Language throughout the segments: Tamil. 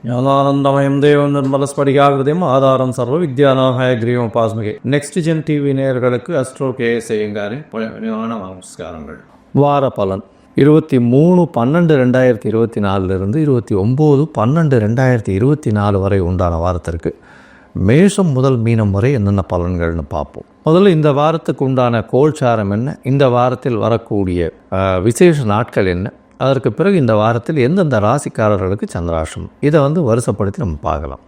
ஞானானந்தமயம் தேவம் நிர்மலஸ்படிகாகிருதியும் ஆதாரம் சர்வ வித்யாநாகாய கிரீவம் உபாஸ்மிகை. நெக்ஸ்ட் ஜென் டிவி நேயர்களுக்கு அஸ்ட்ரோ கேஎஸ் ஐயங்காரின் பணிவான நமஸ்காரங்கள். வார பலன் 23/12/2024 29/12/2024 வரை உண்டான வாரத்திற்கு மேஷம் முதல் மீனம் வரை என்னென்ன பலன்கள்னு பார்ப்போம். முதல்ல இந்த வாரத்துக்கு உண்டான கோல்சாரம் என்ன, இந்த வாரத்தில் வரக்கூடிய விசேஷ நாட்கள் என்ன, அதற்கு பிறகு இந்த வாரத்தில் எந்தெந்த ராசிக்காரர்களுக்கு சந்திராஷ்டம், இதை வருஷப்படுத்தி நம்ம பார்க்கலாம்.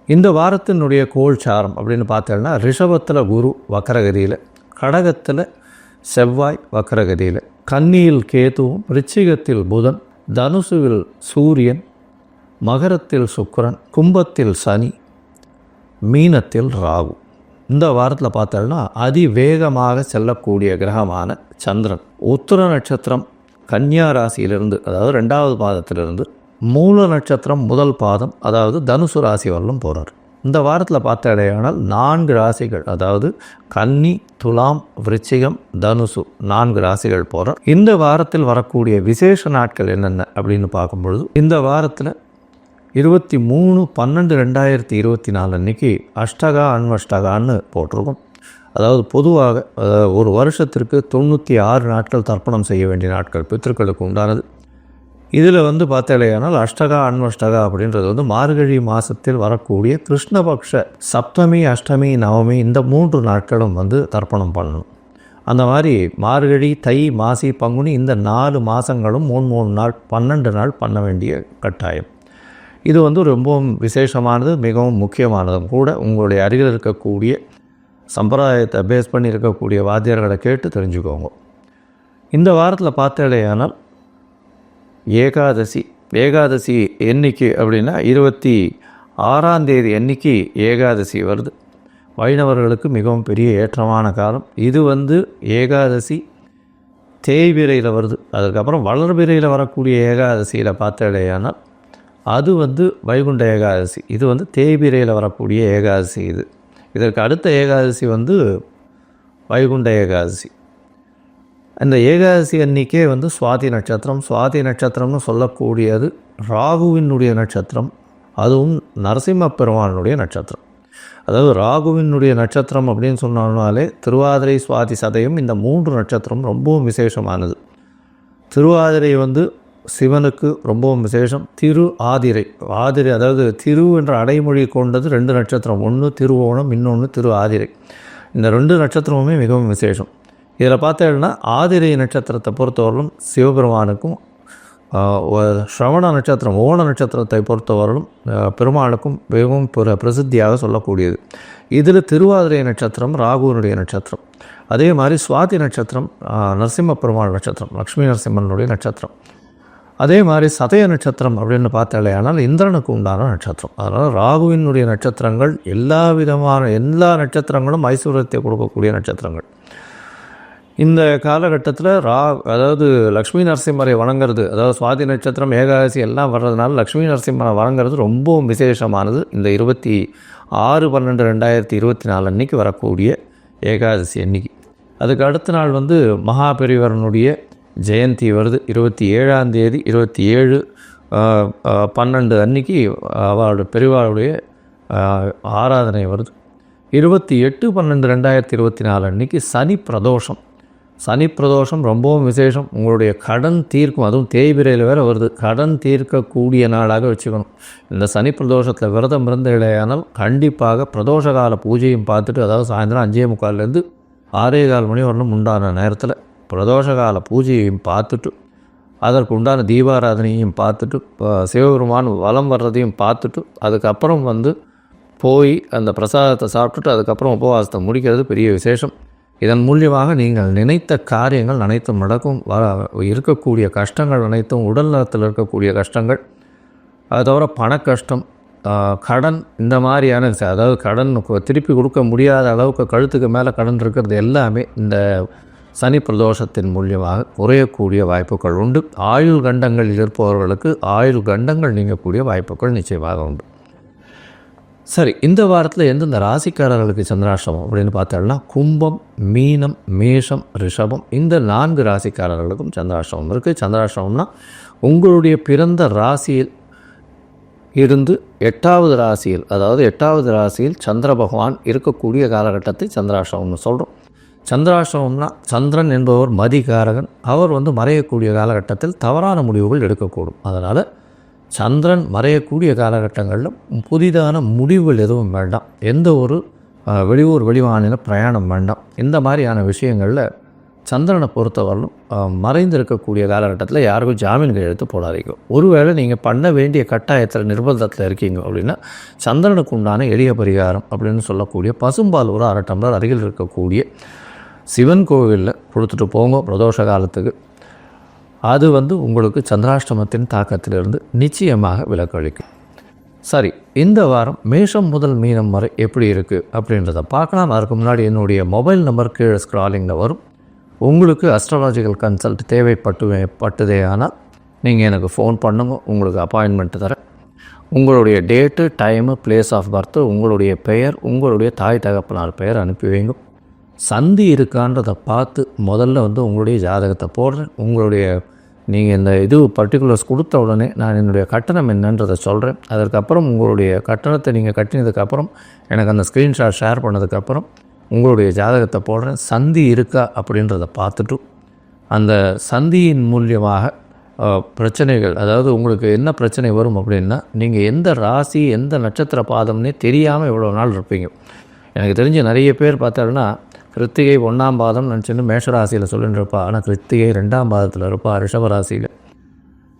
இந்த வாரத்தினுடைய கோல்சாரம் அப்படின்னு பார்த்தோம்னா, ரிஷபத்தில் குரு வக்கரகதியில், கடகத்தில் செவ்வாய் வக்கரகதியில், கன்னியில் கேதுவும், ரிச்சிகத்தில் புதன், தனுசுவில் சூரியன், மகரத்தில் சுக்கிரன், கும்பத்தில் சனி, மீனத்தில் ராகு. இந்த வாரத்தில் பார்த்தோம்னா அதிவேகமாக செல்லக்கூடிய கிரகமான சந்திரன் உத்திர நட்சத்திரம் கன்னியா ராசியிலிருந்து, அதாவது 2வது பாதத்திலிருந்து மூல நட்சத்திரம் முதல் பாதம், அதாவது தனுசு ராசி வரலும் போகிறார். இந்த வாரத்தில் பார்த்தடையானால் 4 ராசிகள், அதாவது கன்னி, துலாம், விருச்சிகம், தனுசு 4 ராசிகள் போகிறார். இந்த வாரத்தில் வரக்கூடிய விசேஷ நாட்கள் என்னென்ன அப்படின்னு பார்க்கும்பொழுது, இந்த வாரத்தில் 23/12/2024 அன்றைக்கி அஷ்டகா அன்வஷ்டகான்னு போட்டிருக்கும். அதாவது பொதுவாக ஒரு வருஷத்திற்கு 96 நாட்கள் தர்ப்பணம் செய்ய வேண்டிய நாட்கள் பித்திருக்களுக்கு உண்டானது. இதில் பார்த்தாலேயானால் அஷ்டகா அன்வஷ்டகா அப்படின்றது மார்கழி மாதத்தில் வரக்கூடிய கிருஷ்ணபக்ஷ சப்தமி, அஷ்டமி, நவமி இந்த 3 நாட்களும் தர்ப்பணம் பண்ணணும். அந்த மாதிரி மார்கழி, தை, மாசி, பங்குனி இந்த 4 மாதங்களும் 3 நாள் 12 நாள் பண்ண வேண்டிய கட்டாயம். இது ரொம்பவும் விசேஷமானது, மிகவும் முக்கியமானதும் கூட. உங்களுடைய அருகில் இருக்கக்கூடிய சம்பிரதாயத்தை பேஸ் பண்ணி இருக்கக்கூடிய வாத்தியார்களை கேட்டு தெரிஞ்சுக்கோங்க. இந்த வாரத்தில் பார்த்தேடையானால் ஏகாதசி எண்ணிக்கை அப்படின்னா 26ஆம் தேதி எண்ணிக்கை ஏகாதசி வருது. வைணவர்களுக்கு மிகவும் பெரிய ஏற்றமான காலம் இது. ஏகாதசி தேய்பிரையில் வருது. அதுக்கப்புறம் வளர்பிரையில் வரக்கூடிய ஏகாதசியில் பார்த்தேடையானால் அது வைகுண்ட ஏகாதசி. இது தேய்பிரையில் வரக்கூடிய ஏகாதசி. இதற்கு அடுத்த ஏகாதசி வைகுண்ட ஏகாதசி. அந்த ஏகாதசி அன்றைக்கே சுவாதி நட்சத்திரம். சுவாதி நட்சத்திரம்னு சொல்லக்கூடியது ராகுவினுடைய நட்சத்திரம், அதுவும் நரசிம்ம பெருமானுடைய நட்சத்திரம். அதாவது ராகுவினுடைய நட்சத்திரம் அப்படின்னு சொன்னாலே திருவாதிரை, சுவாதி, சதயம் இந்த 3 நட்சத்திரம் ரொம்பவும் விசேஷமானது. திருவாதிரை சிவனுக்கு ரொம்பவும் விசேஷம். ஆதிரை அதாவது திரு என்ற அடைமொழி கொண்டது 2 நட்சத்திரம், ஒன்று திருவோணம், இன்னொன்று திரு ஆதிரை. இந்த 2 நட்சத்திரமுமே மிகவும் விசேஷம். இதில் பார்த்தேன்னா ஆதிரை நட்சத்திரத்தை பொறுத்தவரையிலும் சிவபெருமானுக்கும், ஸ்ரவண நட்சத்திரம் ஓண நட்சத்திரத்தை பொறுத்தவரையிலும் பெருமானுக்கும் மிகவும் பிரசித்தியாக சொல்லக்கூடியது. இதில் திருவாதிரை நட்சத்திரம் ராகுவனுடைய நட்சத்திரம். அதே மாதிரி சுவாதி நட்சத்திரம் நரசிம்ம பெருமாள் நட்சத்திரம், லக்ஷ்மி நரசிம்மனுடைய நட்சத்திரம். அதே மாதிரி சதய நட்சத்திரம் அப்படின்னு பார்த்தாலே ஆனால் இந்திரனுக்கு உண்டான நட்சத்திரம். அதனால் ராகுவினுடைய நட்சத்திரங்கள் எல்லா நட்சத்திரங்களும் ஐஸ்வர்யத்தை கொடுக்கக்கூடிய நட்சத்திரங்கள். இந்த காலகட்டத்தில் அதாவது லக்ஷ்மி நரசிம்மரை வணங்குறது, அதாவது சுவாதி நட்சத்திரம் ஏகாதசி எல்லாம் வர்றதுனால லக்ஷ்மி நரசிம்மரை வணங்குறது ரொம்பவும் விசேஷமானது. இந்த 26/12/2024 அன்றைக்கி வரக்கூடிய ஏகாதசி அன்னைக்கு. அதுக்கு அடுத்த நாள் மகாபெரிவரனுடைய ஜெயந்தி வருது. 27ஆம் தேதி 27/12 அன்னைக்கு அவருடைய பெரியவாளுடைய ஆராதனை வருது. 28/12/2024 அன்னைக்கு சனி பிரதோஷம். சனி பிரதோஷம் ரொம்பவும் விசேஷம். உங்களுடைய கடன் தீர்க்கும், அதுவும் தேய்பிரையில் வேறு வருது. கடன் தீர்க்கக்கூடிய நாளாக வச்சுக்கணும். இந்த சனி பிரதோஷத்தில் விரதம் இருந்த இடையானால் கண்டிப்பாக பிரதோஷ கால பூஜையும் பார்த்துட்டு, அதாவது சாயந்தரம் 5:45 6:15 மணி வரலும் உண்டான நேரத்தில் பிரதோஷ கால பூஜையையும் பார்த்துட்டு, அதற்கு உண்டான தீபாராதனையும் பார்த்துட்டு, சிவபெருமான் வலம் வர்றதையும் பார்த்துட்டு, அதுக்கப்புறம் போய் அந்த பிரசாதத்தை சாப்பிட்டுட்டு அதுக்கப்புறம் உபவாசத்தை முடிக்கிறது பெரிய விசேஷம். இதன் மூலியமாக நீங்கள் நினைத்த காரியங்கள் அனைத்தும் நடக்கும். இருக்கக்கூடிய கஷ்டங்கள் அனைத்தும், உடல் நலத்தில் இருக்கக்கூடிய கஷ்டங்கள், அது தவிர பண கஷ்டம், கடன், இந்த மாதிரியான, அதாவது கடன் திருப்பி கொடுக்க முடியாத அளவுக்கு கழுத்துக்கு மேலே கடன் இருக்கிறது எல்லாமே இந்த சனி பிரதோஷத்தின் மூலியமாக குறையக்கூடிய வாய்ப்புகள் உண்டு. ஆயுள் கண்டங்களில் இருப்பவர்களுக்கு ஆயுள் கண்டங்கள் நீங்கக்கூடிய வாய்ப்புகள் நிச்சயமாக உண்டு. சரி, இந்த வாரத்தில் எந்தெந்த ராசிக்காரர்களுக்கு சந்திராஷ்டமம் அப்படின்னு பார்த்தோம்னா, கும்பம், மீனம், மேஷம், ரிஷபம் இந்த 4 ராசிக்காரர்களுக்கும் சந்திராஷ்டமம் இருக்குது. சந்திராஷ்டமம்னா உங்களுடைய பிறந்த ராசியில் இருந்து 8வது ராசியில், அதாவது 8வது ராசியில் சந்திர பகவான் இருக்கக்கூடிய காலகட்டத்தை சந்திராஷ்டமம்னு சொல்கிறோம். சந்திராஷ்டமம்னா சந்திரன் என்பவர் மதிகாரகன். அவர் மறையக்கூடிய காலகட்டத்தில் தவறான முடிவுகள் எடுக்கக்கூடும். அதனால் சந்திரன் மறையக்கூடிய காலகட்டங்களில் புதிதான முடிவுகள் எதுவும் வேண்டாம். எந்த ஒரு வெளியூர் வெளிமாநில பிரயாணம் வேண்டாம். இந்த மாதிரியான விஷயங்களில் சந்திரனை பொறுத்தவரையிலும் மறைந்திருக்கக்கூடிய காலகட்டத்தில் யாருக்கும் ஜாமீன் கையெழுத்து போடாதீங்க. ஒருவேளை நீங்கள் பண்ண வேண்டிய கட்டாயத்தில் நிர்பந்தத்தில் இருக்கீங்க அப்படின்னா சந்திரனுக்கு உண்டான எளிய பரிகாரம் அப்படின்னு சொல்லக்கூடிய பசும்பால் ஒரு 1/2 டம்ளர் அருகில் இருக்கக்கூடிய சிவன் கோவிலில் கொடுத்துட்டு போங்க பிரதோஷ காலத்துக்கு. அது உங்களுக்கு சந்திராஷ்டமத்தின் தாக்கத்திலிருந்து நிச்சயமாக விலக்களிக்கும். சரி, இந்த வாரம் மேஷம் முதல் மீனம் வரை எப்படி இருக்குது அப்படின்றத பார்க்கலாம். அதுக்கு முன்னாடி என்னுடைய மொபைல் நம்பர் கீழே ஸ்க்ராலிங்கில் வரும். உங்களுக்கு அஸ்ட்ராலாஜிக்கல் கன்சல்ட் தேவைப்பட்டதே ஆனால் நீங்கள் எனக்கு ஃபோன் பண்ணுங்க, உங்களுக்கு அப்பாயின்மெண்ட் தரேன். உங்களுடைய date, time, place of birth, உங்களுடைய பெயர், உங்களுடைய தாய் தகப்பனார் பெயர் அனுப்பி வைங்க. சந்தி இருக்கான்றதை பார்த்து முதல்ல உங்களுடைய ஜாதகத்தை போடுறேன். நீங்கள் இந்த பர்டிகுலர்ஸ் கொடுத்த உடனே நான் என்னுடைய கட்டணம் என்னன்றதை சொல்கிறேன். அதற்கப்புறம் உங்களுடைய கட்டணத்தை நீங்கள் கட்டினதுக்கப்புறம் எனக்கு அந்த ஸ்க்ரீன்ஷாட் ஷேர் பண்ணதுக்கப்புறம் உங்களுடைய ஜாதகத்தை போடுறேன். சந்தி இருக்கா அப்படின்றத பார்த்துட்டு அந்த சந்தியின் மூலியமாக பிரச்சனைகள், அதாவது உங்களுக்கு என்ன பிரச்சனை வரும் அப்படின்னா, நீங்கள் எந்த ராசி எந்த நட்சத்திர பாதம்னே தெரியாமல் இவ்வளோ நாள் இருப்பீங்க. எனக்கு தெரிஞ்ச நிறைய பேர் பார்த்தாங்கன்னா கிருத்திகை 1ஆம் பாதம் நினச்சின்னு மேஷராசியில் சொல்லிட்டு இருப்பா. ஆனால் கிருத்திகை 2ஆம் பாதத்தில் இருப்பா ரிஷபராசியில்.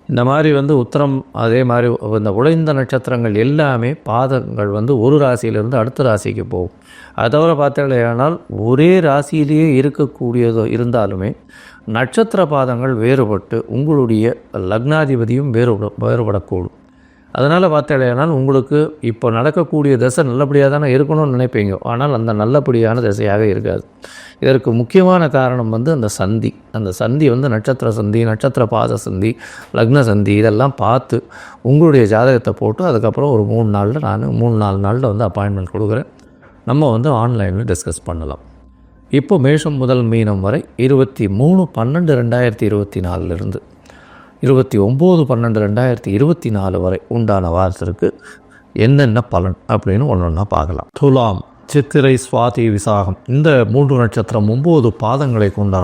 இந்த மாதிரி உத்திரம், அதே மாதிரி இந்த உழைந்த நட்சத்திரங்கள் எல்லாமே பாதங்கள் ஒரு ராசியிலிருந்து அடுத்த ராசிக்கு போகும். அதை தவிர பார்த்தாலேயானால் ஒரே ராசியிலேயே இருக்கக்கூடியதோ இருந்தாலுமே நட்சத்திர பாதங்கள் வேறுபட்டு உங்களுடைய லக்னாதிபதியும் வேறுபடக்கூடும். அதனால் பார்த்தாலேயானால் உங்களுக்கு இப்போ நடக்கக்கூடிய திசை நல்லபடியாக தானே இருக்கணும்னு நினைப்பீங்க. ஆனால் அந்த நல்லபடியான திசையாக இருக்காது. இதற்கு முக்கியமான காரணம் அந்த சந்தி. அந்த சந்தி நட்சத்திர சந்தி, நட்சத்திர பாத சந்தி, லக்ன சந்தி இதெல்லாம் பார்த்து உங்களுடைய ஜாதகத்தை போட்டு அதுக்கப்புறம் ஒரு 3-4 நாளில் அப்பாயின்மெண்ட் கொடுக்குறேன். நம்ம ஆன்லைனில் டிஸ்கஸ் பண்ணலாம். இப்போ மேஷம் முதல் மீனம் வரை 23/12/2024 29/12/2024 வரை உண்டான வாரத்திற்கு என்னென்ன பலன் அப்படின்னு ஒன்றா பார்க்கலாம். துலாம், சித்திரை, சுவாதி, விசாகம் இந்த 3 நட்சத்திரம் 9 பாதங்களை கொண்ட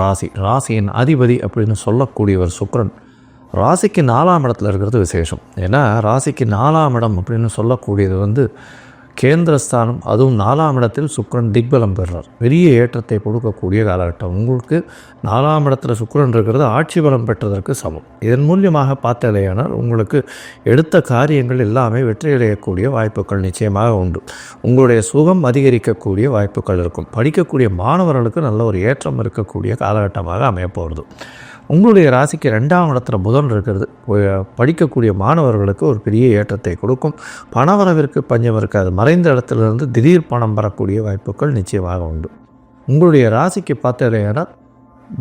ராசியின் அதிபதி அப்படின்னு சொல்லக்கூடியவர் சுக்கிரன். ராசிக்கு 4ஆம் இடத்துல இருக்கிறது விசேஷம். ஏன்னா ராசிக்கு 4ஆம் இடம் அப்படின்னு சொல்லக்கூடியது கேந்திரஸ்தானம். அதுவும் 4ஆம் இடத்தில் சுக்கிரன் திக்பலம் பெறுறார். பெரிய ஏற்றத்தை கொடுக்கக்கூடிய காலகட்டம். உங்களுக்கு 4ஆம் இடத்துல சுக்கிரன் இருக்கிறது ஆட்சி பலம் பெற்றதற்கு சமம். இதன் மூலியமாக பார்த்தாலேயானால் உங்களுக்கு எடுத்த காரியங்கள் எல்லாமே வெற்றியடையக்கூடிய வாய்ப்புகள் நிச்சயமாக உண்டு. உங்களுடைய சுகம் அதிகரிக்கக்கூடிய வாய்ப்புகள் இருக்கும். படிக்கக்கூடிய மாணவர்களுக்கு நல்ல ஒரு ஏற்றம் இருக்கக்கூடிய காலகட்டமாக அமையப்போகிறது. உங்களுடைய ராசிக்கு 2ஆம் இடத்துல புதன் இருக்கிறது. படிக்கக்கூடிய மாணவர்களுக்கு ஒரு பெரிய ஏற்றத்தை கொடுக்கும். பணவரவிற்கு பஞ்சம் இருக்காது. மறைந்த இடத்துலேருந்து திடீர் பணம் வரக்கூடிய வாய்ப்புகள் நிச்சயமாக உண்டு. உங்களுடைய ராசிக்கு பார்த்தீங்கன்னா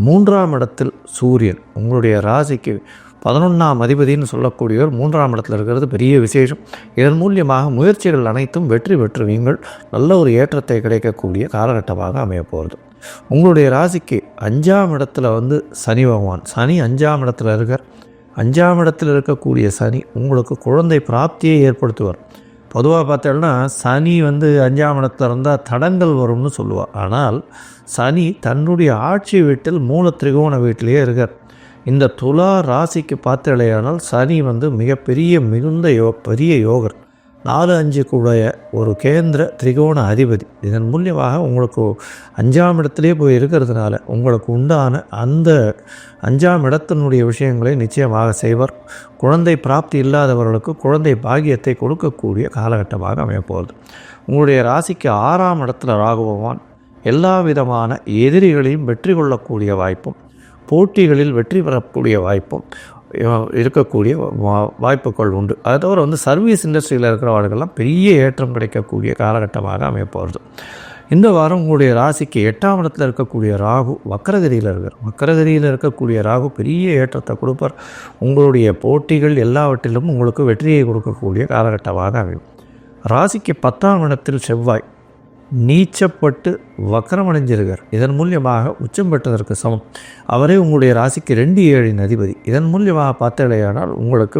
3ஆம் இடத்தில் சூரியன், உங்களுடைய ராசிக்கு 11ஆம் அதிபதினு சொல்லக்கூடியவர் 3ஆம் இடத்துல இருக்கிறது பெரிய விசேஷம். இதன் மூலியமாக முயற்சிகள் அனைத்தும் வெற்றி பெற்றுவீங்கள். நல்ல ஒரு ஏற்றத்தை கிடைக்கக்கூடிய காலகட்டமாக அமையப்போகிறது. உங்களுடைய ராசிக்கு 5ஆம் இடத்துல சனி பகவான், சனி 5ஆம் இடத்துல இருக்கார். 5ஆம் இடத்தில் இருக்கக்கூடிய சனி உங்களுக்கு குழந்தை பிராப்தியை ஏற்படுத்துவார். பொதுவாக பார்த்தோம்னா சனி 5ஆம் இடத்துல இருந்தால் தடங்கள் வரும்னு சொல்லுவாள். ஆனால் சனி தன்னுடைய ஆட்சி வீட்டில் மூல திரிகோண வீட்டிலேயே இருக்கார். இந்த துலா ராசிக்கு பார்த்தலையானால் சனி மிகப்பெரிய மிகுந்த பெரிய யோகர். 4-5 ஒரு கேந்திர திரிகோண அதிபதி. இதன் மூலியமாக உங்களுக்கு 5ஆம் இடத்திலே போய் இருக்கிறதுனால உங்களுக்கு உண்டான அந்த 5ஆம் இடத்தினுடைய விஷயங்களை நிச்சயமாக செய்வார். குழந்தை பிராப்தி இல்லாதவர்களுக்கு குழந்தை பாக்கியத்தை கொடுக்கக்கூடிய காலகட்டமாக அமையப்போகிறது. உங்களுடைய ராசிக்கு 6ஆம் இடத்துல ராகு பகவான் எல்லா விதமான எதிரிகளையும் வெற்றி கொள்ளக்கூடிய வாய்ப்பும் போட்டிகளில் வெற்றி பெறக்கூடிய வாய்ப்பும் இருக்கக்கூடிய வாய்ப்புகள் உண்டு. அதை தவிர சர்வீஸ் இண்டஸ்ட்ரியில் இருக்கிறவர்களெல்லாம் பெரிய ஏற்றம் கிடைக்கக்கூடிய காலகட்டமாக அமையப்போகிறது. இந்த வாரம் உங்களுடைய ராசிக்கு 8ஆம் இடத்துல இருக்கக்கூடிய ராகு வக்கரகதியில் இருக்கார். வக்கரகதியில் இருக்கக்கூடிய ராகு பெரிய ஏற்றத்தை கொடுப்பார். உங்களுடைய போட்டிகள் எல்லாவற்றிலும் உங்களுக்கு வெற்றியை கொடுக்கக்கூடிய காலகட்டமாக அமையும். ராசிக்கு 10ஆம் இடத்தில் செவ்வாய் நீச்சப்பட்டு வக்கரமடைஞ்சிருக்கார். இதன் மூலியமாக உச்சம் பெற்றதற்கு சமம். அவரே உங்களுடைய ராசிக்கு 2-7 அதிபதி. இதன் மூலியமாக பார்த்தலையானால் உங்களுக்கு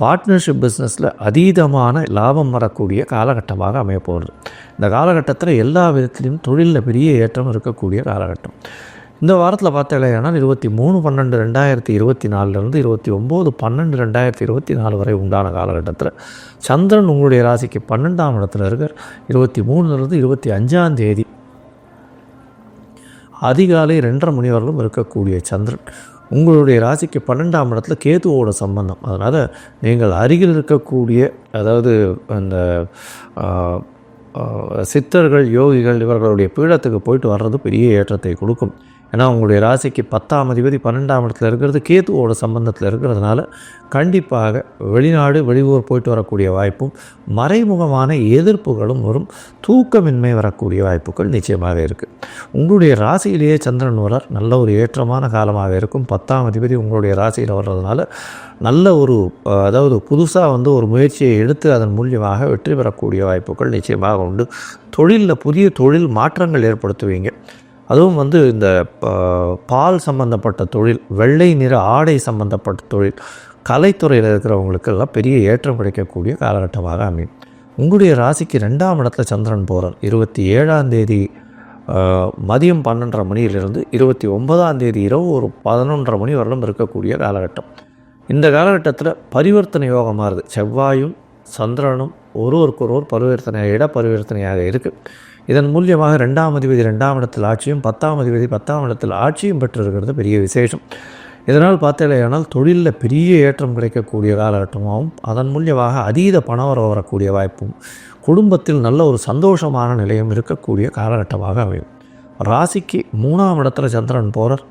பார்ட்னர்ஷிப் பிஸ்னஸில் அதீதமான லாபம் வரக்கூடிய காலகட்டமாக அமையப்போகிறது. இந்த காலகட்டத்தில் எல்லா விதத்திலையும் தொழிலில் பெரிய ஏற்றம் இருக்கக்கூடிய காலகட்டம். இந்த வாரத்தில் பார்த்தாலேயானால் 23/12/2024 29/12/2024 வரை உண்டான காலகட்டத்தில் சந்திரன் உங்களுடைய ராசிக்கு 12ஆம் இடத்துல இருக்கார். 23 25ஆம் தேதி அதிகாலை 2:30 மணி வரலும் இருக்கக்கூடிய சந்திரன் உங்களுடைய ராசிக்கு 12ஆம் இடத்துல கேதுவோட சம்பந்தம். அதனால் நீங்கள் அருகில் இருக்கக்கூடிய, அதாவது அந்த சித்தர்கள், யோகிகள் இவர்களுடைய பீடத்துக்கு போயிட்டு வர்றது பெரிய ஏற்றத்தை கொடுக்கும். ஏன்னா உங்களுடைய ராசிக்கு 10ஆம் அதிபதி 12ஆம் இடத்துல இருக்கிறது கேதுவோட சம்பந்தத்தில் இருக்கிறதுனால கண்டிப்பாக வெளிநாடு வெளியூர் போயிட்டு வரக்கூடிய வாய்ப்பும், மறைமுகமான எதிர்ப்புகளும் வரும், தூக்கமின்மை வரக்கூடிய வாய்ப்புகள் நிச்சயமாக இருக்குது. உங்களுடைய ராசியிலேயே சந்திரன் வரார், நல்ல ஒரு ஏற்றமான காலமாக இருக்கும். 10ஆம் அதிபதி உங்களுடைய ராசியில் வர்றதுனால நல்ல ஒரு, அதாவது புதுசாக ஒரு முயற்சியை எடுத்து அதன் மூலியமாக வெற்றி பெறக்கூடிய வாய்ப்புகள் நிச்சயமாக உண்டு. தொழிலில் புதிய தொழில் மாற்றங்கள் ஏற்படுத்துவீங்க. அதுவும் இந்த பால் சம்பந்தப்பட்ட தொழில், வெள்ளை நிற ஆடை சம்பந்தப்பட்ட தொழில், கலைத்துறையில் இருக்கிறவங்களுக்கெல்லாம் பெரிய ஏற்றம் கிடைக்கக்கூடிய காலகட்டமாக அமையும். உங்களுடைய ராசிக்கு 2ஆம் இடத்துல சந்திரன் போகிறார். 27ஆம் தேதி மதியம் 12:30 மணியிலிருந்து 29ஆம் தேதி இரவு ஒரு 11:30 மணி வரலும் இருக்கக்கூடிய காலகட்டம். இந்த காலகட்டத்தில் பரிவர்த்தனை யோகமாக இருக்குது. செவ்வாயும் சந்திரனும் ஒருவருக்கொருவர் இட பரிவர்த்தனையாக இருக்குது. இதன் மூலியமாக 2ஆம் அதிபதி 2ஆம் இடத்தில் ஆட்சியும், 10ஆம் அதிபதி 10ஆம் இடத்தில் ஆட்சியும் பெற்றிருக்கிறது பெரிய விசேஷம். இதனால் பார்த்தாலேயானால் தொழிலில் பெரிய ஏற்றம் கிடைக்கக்கூடிய காலகட்டமாகவும், அதன் மூலியமாக அதீத பணவரவு வரக்கூடிய வாய்ப்பும், குடும்பத்தில் நல்ல ஒரு சந்தோஷமான நிலையம் இருக்கக்கூடிய காலகட்டமாக அமையும். ராசிக்கு 3ஆம் இடத்துல சந்திரன் போகிறார்.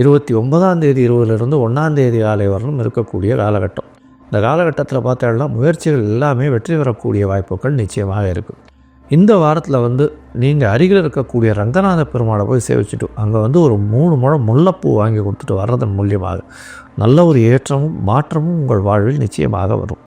29ஆம் தேதி இரவிலிருந்து 1ஆம் தேதி காலை வரலும் இருக்கக்கூடிய காலகட்டம். இந்த காலகட்டத்தில் பார்த்தாலும் முயற்சிகள் எல்லாமே வெற்றி பெறக்கூடிய வாய்ப்புகள் நிச்சயமாக இருக்குது. இந்த வாரத்தில் நீங்கள் அருகில் இருக்கக்கூடிய ரங்கநாத பெருமாளை போய் சேவிச்சுட்டு அங்கே ஒரு 3 முழம் முல்லைப்பூ வாங்கி கொடுத்துட்டு வர்றதன் மூலியமாக நல்ல ஒரு ஏற்றமும் மாற்றமும் உங்கள் வாழ்வில் நிச்சயமாக வரும்.